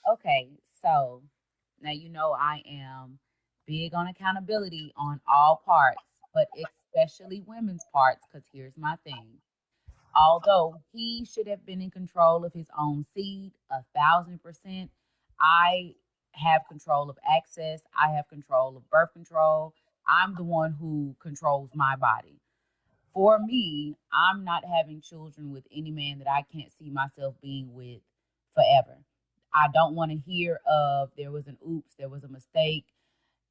Okay, so now I am big on accountability on all parts, but especially women's parts, because here's my thing. Although he should have been in control of his own seed 1,000%, I have control of access. I have control of birth control. I'm the one who controls my body. For me, I'm not having children with any man that I can't see myself being with forever. I don't want to hear of there was an oops, there was a mistake.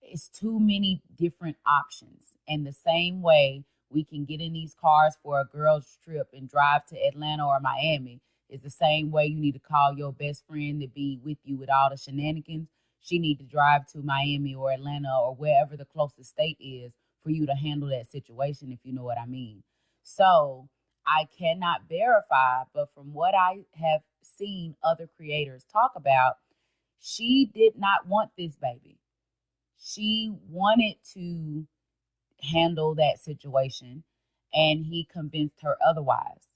It's too many different options. And the same way we can get in these cars for a girls' trip and drive to Atlanta or Miami is the same way you need to call your best friend to be with you with all the shenanigans. She need to drive to Miami or Atlanta or wherever the closest state is for you to handle that situation, if you know what I mean. So I cannot verify, but from what I have seen other creators talk about, she did not want this baby. She wanted to handle that situation, and he convinced her otherwise.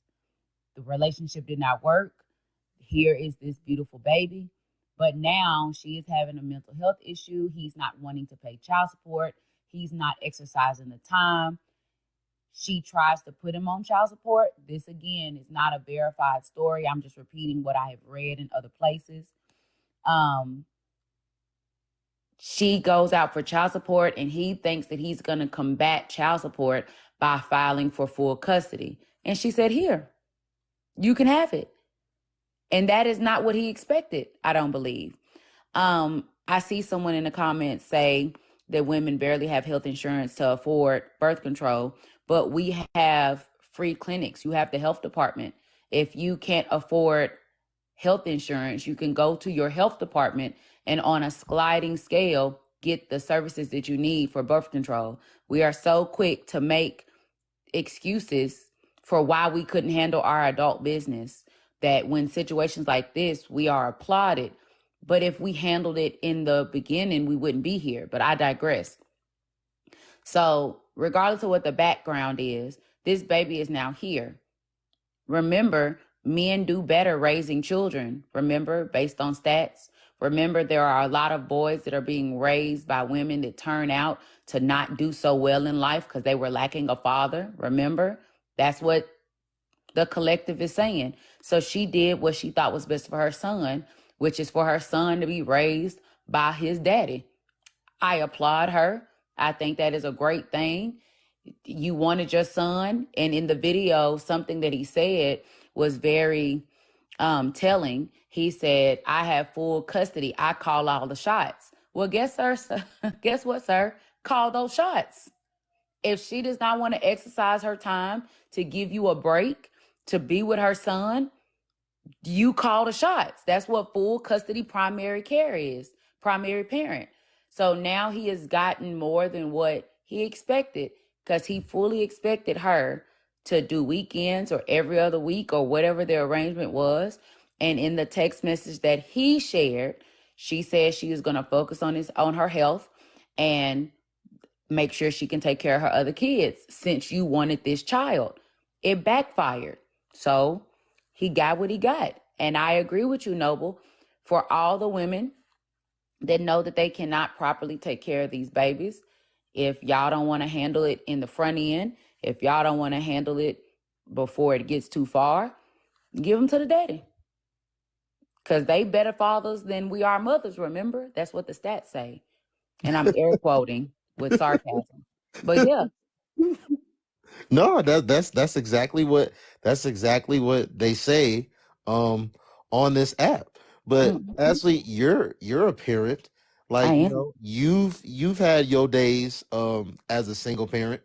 The relationship did not work. Here is this beautiful baby, but now she is having a mental health issue. He's not wanting to pay child support. He's not exercising the time. She tries to put him on child support. This again is not a verified story. I'm just repeating what I have read in other places. Um, she goes out for child support, and he thinks that he's going to combat child support by filing for full custody. And she said, here, you can have it. And that is not what he expected, I don't believe. I see someone in the comments say that women barely have health insurance to afford birth control, but we have free clinics. You have the health department. If you can't afford health insurance, you can go to your health department and on a sliding scale, get the services that you need for birth control. We are so quick to make excuses for why we couldn't handle our adult business that when situations like this, we are applauded. But if we handled it in the beginning, we wouldn't be here. But I digress. So regardless of what the background is, this baby is now here. Remember, men do better raising children. Remember, based on stats. Remember, there are a lot of boys that are being raised by women that turn out to not do so well in life because they were lacking a father. Remember, that's what the collective is saying. So she did what she thought was best for her son, which is for her son to be raised by his daddy. I applaud her. I think that is a great thing. You wanted your son, and in the video, something that he said was very telling. He said, I have full custody. I call all the shots. Well, guess what, sir? Call those shots. If she does not want to exercise her time to give you a break, to be with her son, you call the shots. That's what full custody primary care is, primary parent. So now he has gotten more than what he expected because he fully expected her to do weekends or every other week or whatever the arrangement was. And in the text message that he shared, she said she is going to focus on her health and make sure she can take care of her other kids since you wanted this child. It backfired. So he got what he got. And I agree with you, Noble. For all the women that know that they cannot properly take care of these babies, if y'all don't want to handle it in the front end, if y'all don't want to handle it before it gets too far, give them to the daddy. Because they better fathers than we are mothers, remember? That's what the stats say. And I'm air quoting with sarcasm. But yeah. No, that's exactly what they say um on this app. But Ashley, you're a parent. I Like, am. you've had your days as a single parent.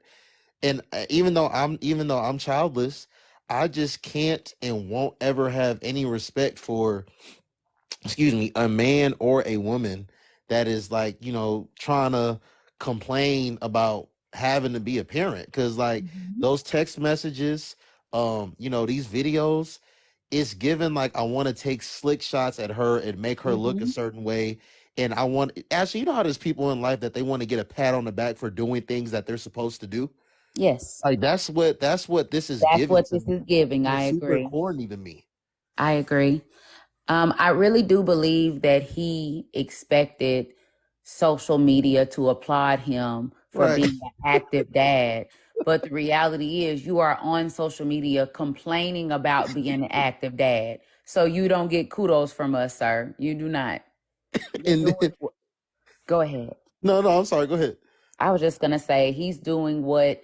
And even though I'm childless, I just can't and won't ever have any respect for, excuse me, a man or a woman that is like, trying to complain about having to be a parent. Because like Mhm. those text messages, these videos, it's given like I want to take slick shots at her and make her look a Mhm. certain way. And I want, actually, how there's people in life that they want to get a pat on the back for doing things that they're supposed to do. Yes. Like that's what this is That's giving what to this me. is giving. And I it's super agree. corny to me. I agree. I really do believe that he expected social media to applaud him for Right. being an active dad. But the reality is, you are on social media complaining about being an active dad. So you don't get kudos from us, sir. You do not. You're And doing then, what? Go ahead. no, I'm sorry. Go ahead. I was just going to say he's doing what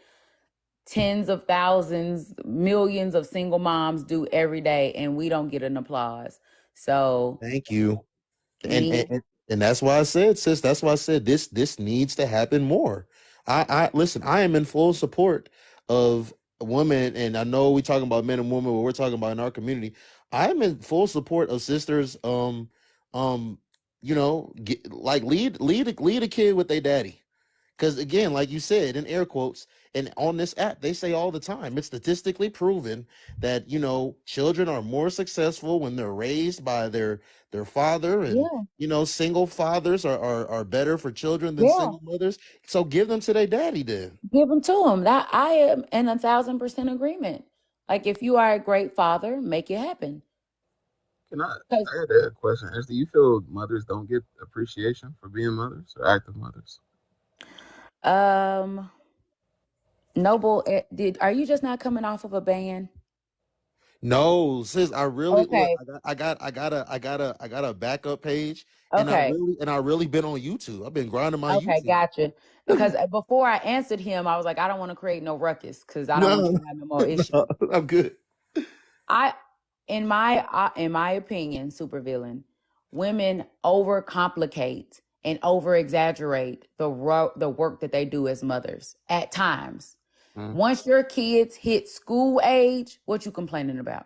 tens of thousands, millions of single moms do every day, and we don't get an applause. So Thank you. he and needs. and and that's why I said, sis, that's why I said this needs to happen more. I listen, I am in full support of women, and I know we're talking about men and women, but we're talking about in our community. I'm in full support of sisters, um like lead a kid with their daddy. Because again, like you said, in air quotes, and on this app, they say all the time, it's statistically proven that children are more successful when they're raised by their father, and Yeah, single fathers are better for children than yeah. single mothers. So give them to their daddy then. Give them to him. That I am in 1,000% agreement. Like if you are a great father, make it happen. Can I? 'Cause, I had a question. Do you feel mothers don't get appreciation for being mothers or active mothers? um, Noble, are you just not coming off of a ban? No, sis, I really look. Okay, I got a backup page, and okay, I really been on YouTube. I've been grinding my okay, YouTube. gotcha. Because before I answered him, I was like, I don't want to create no ruckus because I don't want No, you to have no more no, issues. I'm good. I, in my opinion, supervillain, women overcomplicate and over exaggerate the work that they do as mothers at times. Mm. Once your kids hit school age, what you complaining about?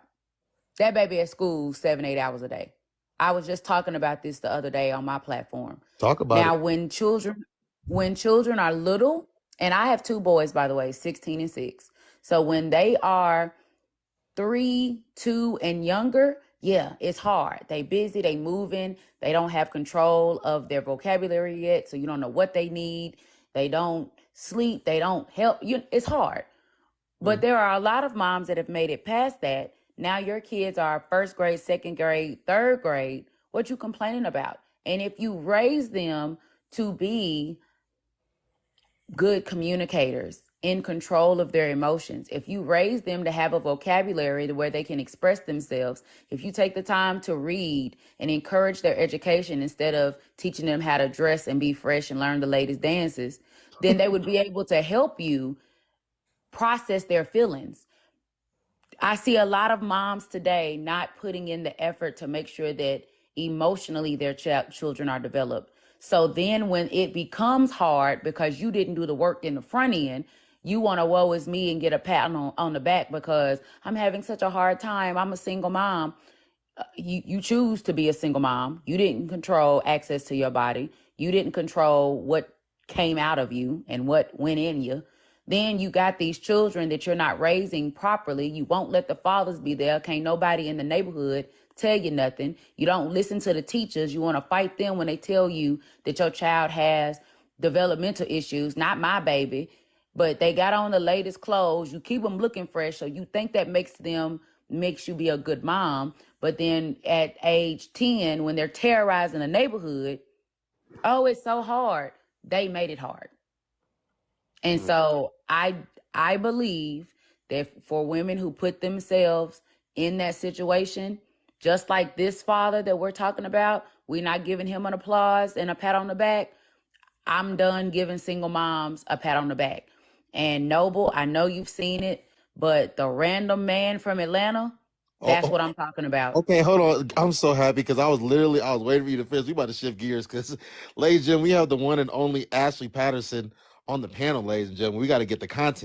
That baby at school 7, 8 hours a day. I was just talking about this the other day on my platform. Talk about Now, it. when children are little, and I have two boys, by the way, 16 and 6. So when they are 3, 2, and younger, yeah, it's hard. They busy, they moving, they don't have control of their vocabulary yet, so you don't know what they need. They don't sleep, they don't help you. It's hard. But Mm. there are a lot of moms that have made it past that. Now your kids are first grade, second grade, third grade. What you complaining about? And if you raise them to be good communicators, in control of their emotions, if you raise them to have a vocabulary where they can express themselves, if you take the time to read and encourage their education instead of teaching them how to dress and be fresh and learn the latest dances, then they would be able to help you process their feelings. I see a lot of moms today not putting in the effort to make sure that emotionally their children are developed. So then when it becomes hard because you didn't do the work in the front end, you want to woe is me and get a pat on the back because I'm having such a hard time. I'm a single mom. You choose to be a single mom. You didn't control access to your body. You didn't control what came out of you and what went in you. Then you got these children that you're not raising properly. You won't let the fathers be there. Can't nobody in the neighborhood tell you nothing. You don't listen to the teachers. You want to fight them when they tell you that your child has developmental issues. Not my baby, but they got on the latest clothes. You keep them looking fresh, so you think that makes you be a good mom. But then at age 10, when they're terrorizing the neighborhood, oh, it's so hard. They made it hard. And Mm. so I believe that for women who put themselves in that situation, just like this father that we're talking about, we're not giving him an applause and a pat on the back. I'm done giving single moms a pat on the back. And Noble, I know you've seen it, but the random man from Atlanta, Oh, that's what I'm talking about. okay, hold on. I'm so happy because I was waiting for you to finish. We about to shift gears because, ladies and gentlemen, we have the one and only Ashley Patterson on the panel, ladies and gentlemen. We got to get the content.